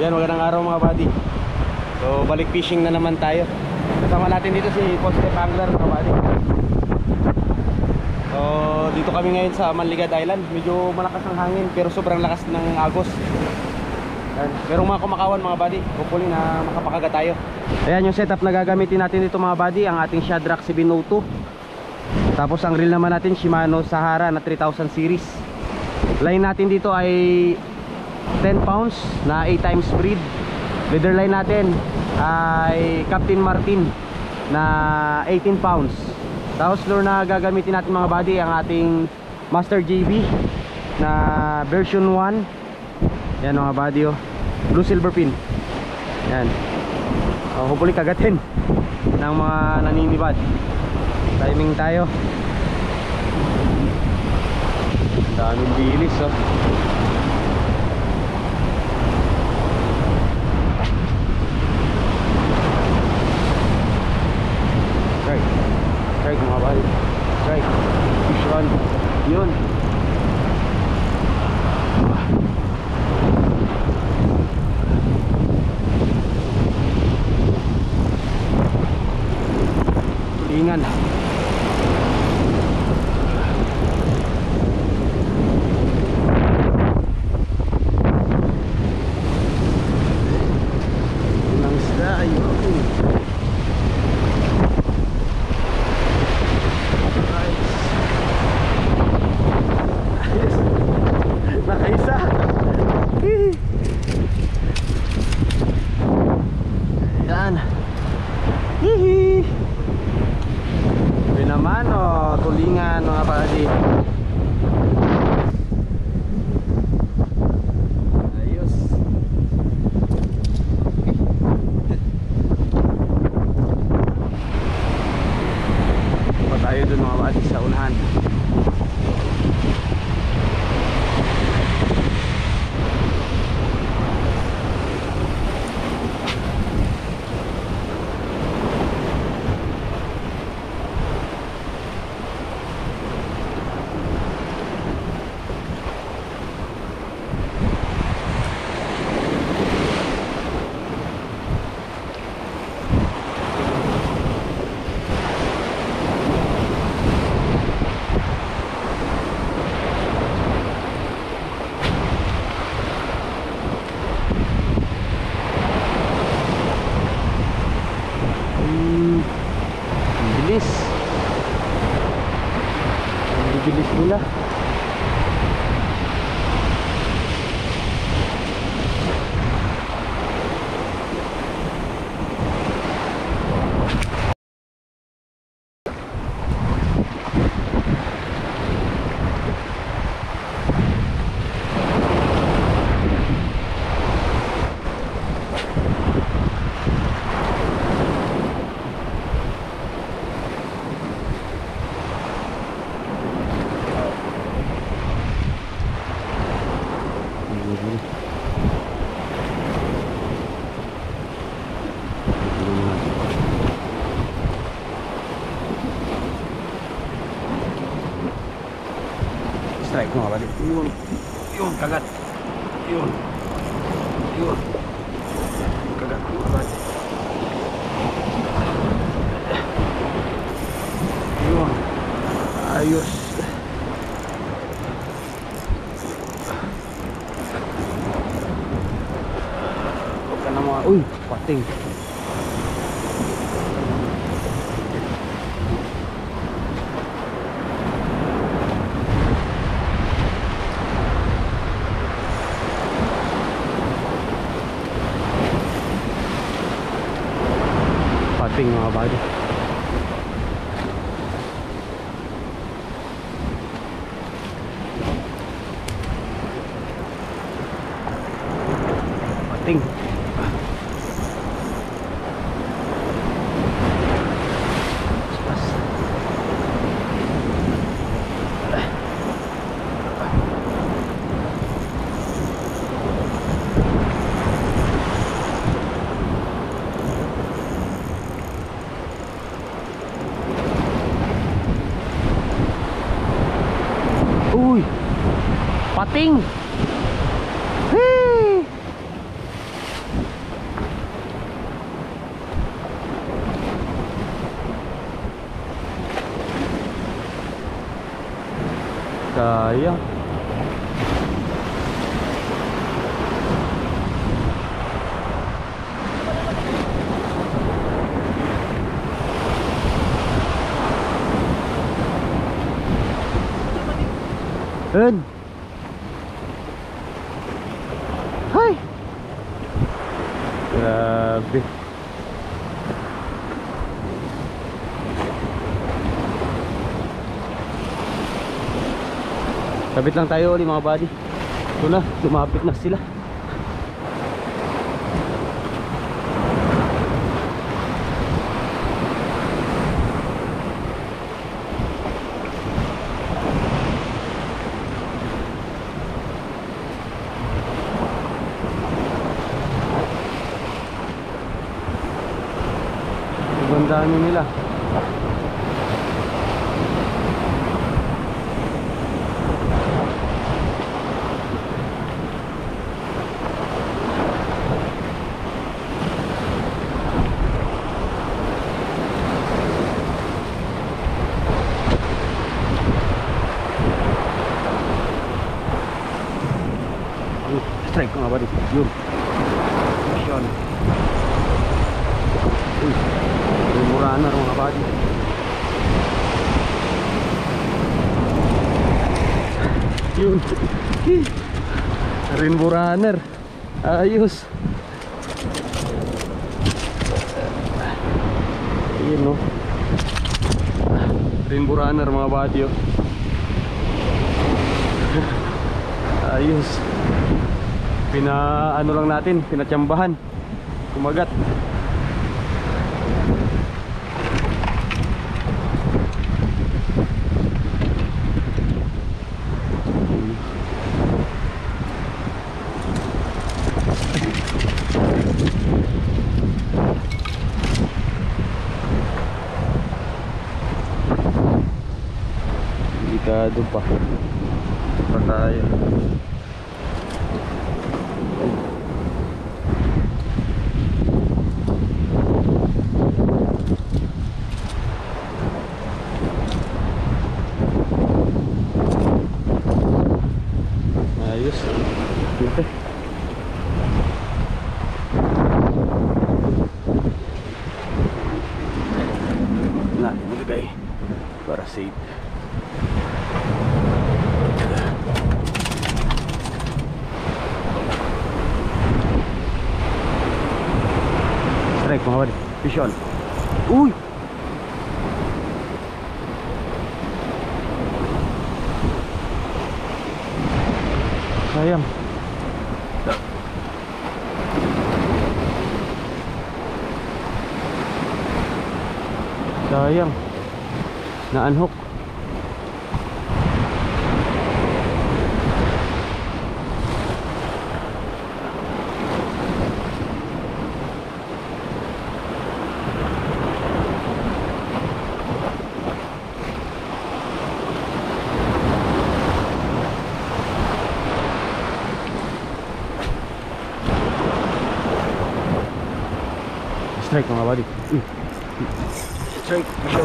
Yan, magandang araw mga buddy. So balik fishing na naman tayo. Kasama natin dito si Coste Angler mga buddy. So dito kami ngayon sa Manligad Island. Medyo malakas ang hangin pero sobrang lakas ng agos. Yan. Merong mga kumakawan mga buddy. Hopefully na makapakaga tayo. Ayan yung setup na gagamitin natin dito mga buddy. Ang ating Shadrack 702. Tapos ang reel naman natin Shimano Sahara na 3000 series. Line natin dito ay 10 pounds na 8 times breed. Leader line natin ay Captain Martin na 18 pounds. Tapos lure na gagamitin natin mga buddy ang ating Master JB na version 1. Yan mga buddy oh. Blue silver pin. Yan. Hopefully kagatin ng mga naninibad. Timing tayo. Daming bilis oh. Strike mga buddy. Strike. Fish on. Yun. Tulingan. Unang isda. Ayun. Nakaisa. Yan. Hihi. Ito naman oh, tulingan mga buddy. Ayos. Pa tayo dun mga buddy sa unahan. Bilis nila. Strike mga buddy. Yun. Yun, kagat. Yun. Yun. Kagat mga buddy. Yun. Ayos. Huwag ka na mga... Uy, pating. Pating mga buddy. Pating. Uy, pating. Hey! Sayang. Ayun. Hay. Grabe. Sabit lang tayo ulit mga buddy. Ito na, lumapit na sila. Ang dami nila. Strike ko nga ba dito? Yun. Yun. Uy. Mura na mga buddy. Yun. Rainbow runner. Ayos. Yun no. Rainbow runner mga buddy oh. Ayos. Ano lang natin, pinatsambahan. Kumagat. Delikado pa. Pa tayo. Ayos. Dito. Na, nilagay para safe. Strike mga buddy. Fish on. Uy! Sayang. Sayang. Na-unhook. Strike mga buddy. Strike. Show.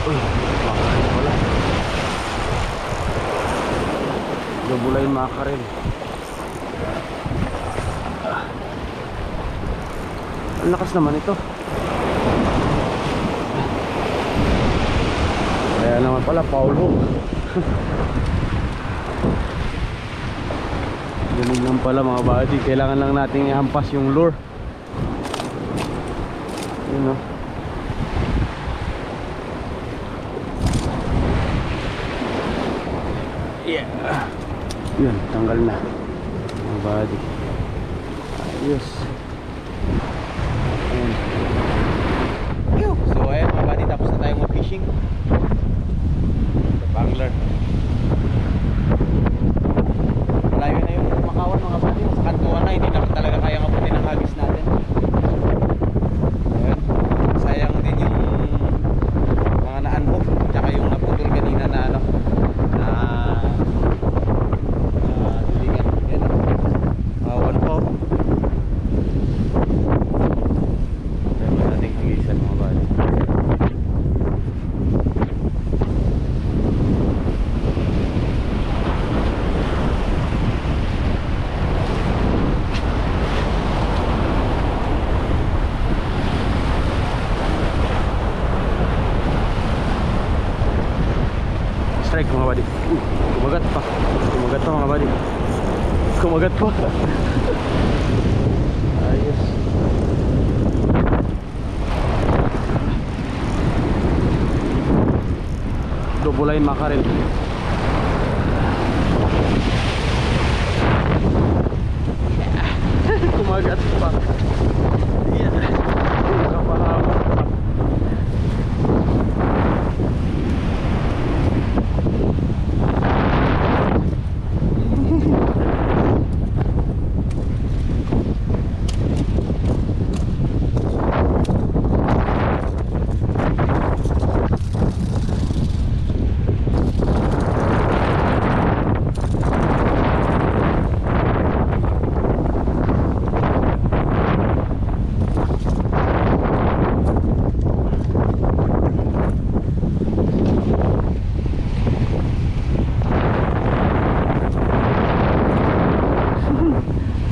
Uy, makakaril wala. Gabulayin makakaril. Ang lakas naman ito. Kaya naman pala foul hook. Ganun lang pala mga buddy. Kailangan lang natin ihampas yung lure. Yun o. Yeah. Yun, tanggal na mga buddy. Ayos. Ayan. So ayan mga buddy, tapos na tayong mag-fishing sa Banglar. Malayo na yung Makawan mga buddy. Sa Kantuan na, hindi naman talaga kaya kapunin ang hagis natin. Ayan. Sayang din yung mga na-unhook, tsaka yung naputol kanina na ano, na Kumagat pa mga buddy. Kumagat pa. Ayos. Double line makarel. Kumagat pa. Yeah. Nakapahaba.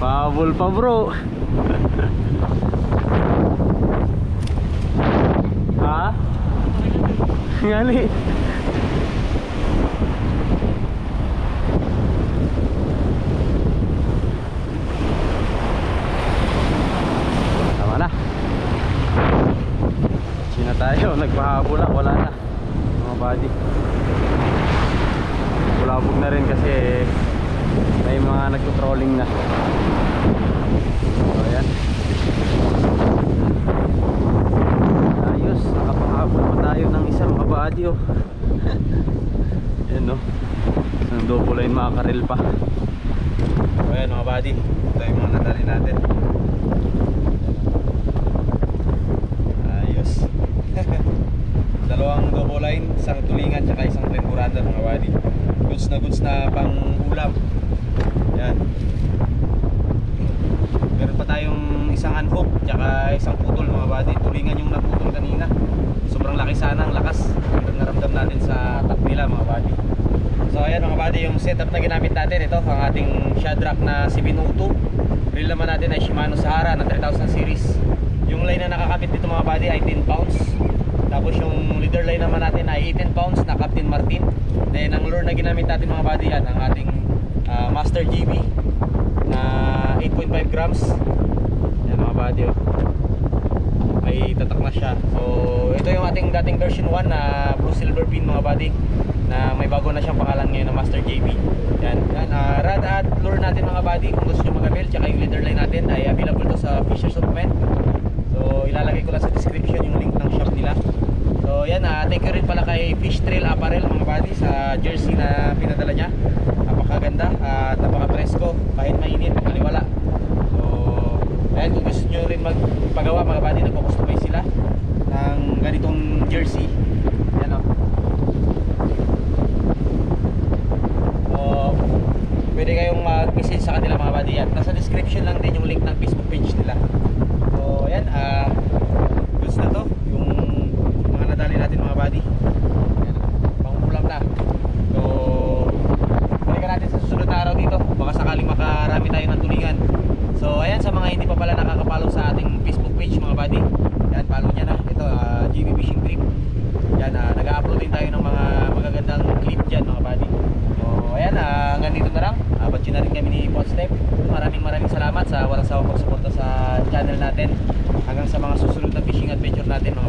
Pahabol pa bro. Ha? Ngali. Tama na. Sina tayo, nagpahabol na, wala na mga buddy. Bulabog na rin kasi may mga nagtutrolling na. So ayan. Ayos, nakapahabol pa tayo ng isa mga buddy oh. Ayan no, isang double line makarel pa. So ayan mga buddy, ito yung mga nadali natin. Ayos. Dalawang double line, isang tulingan tsaka isang tremburada mga buddy. Goods na pang ulam. Yan. Meron pa tayong isang unhook tsaka isang putol mga buddy. Tulingan yung naputol kanina. Sobrang laki sana ang lakas. Naramdam natin sa top nila mga buddy. So ayan mga buddy, yung setup na ginamit natin, ito ang ating Shadrack na 702. Reel naman natin ay Shimano Sahara na 3000 series. Yung line na nakakapit dito mga buddy ay 10 pounds. Tapos yung leader line naman natin ay 18 pounds na Captain Martin. Then ang lure na ginamit natin mga buddy, yan ang ating Master GB na 8.5 grams. Yan mga buddy oh. May tatak na siya. So ito yung ating dating version 1 na blue silver pin mga buddy, na may bago na siyang pangalan ngayon na Master JB. Yan, rod at lure natin mga buddy, kung gusto nyo mag-avail, tsaka yung leader line natin ay available to sa Fisher's Supplement. So ilalagay ko lang sa description yung link ng shop nila. So yan, thank you rin pala kay Fish Trail Apparel mga buddy sa jersey na pinadala niya. Napakaganda at napaka-presko, kahit mainit, makaliwala. So ayan, kung gusto nyo rin magpagawa mga buddy, nagpo-customize sila ng ganitong jersey. Yan o. So pwede kayong mag-message sa kanila mga buddy. Yan, nasa description lang din yung link ng Facebook page nila. So ayan, goods na to yung mga nadali natin mga buddy. Ayan, pangulam na. So balikan natin sa susunod na araw dito, baka sakaling makarami tayo ng tulingan. So ayan, sa mga hindi pa pala nakakapollow sa ating Facebook page mga buddy, yan, follow nya na. Ito, GB Fishing Trip. Yan, nag-upload din tayo ng mga magagandang clip dyan mga buddy. So ayan, hanggang dito na lang. Batch na rin kami ni Podstep. Maraming salamat sa walang sawang pagsuporta sa channel natin. Hanggang sa mga susunod na fishing adventure natin mga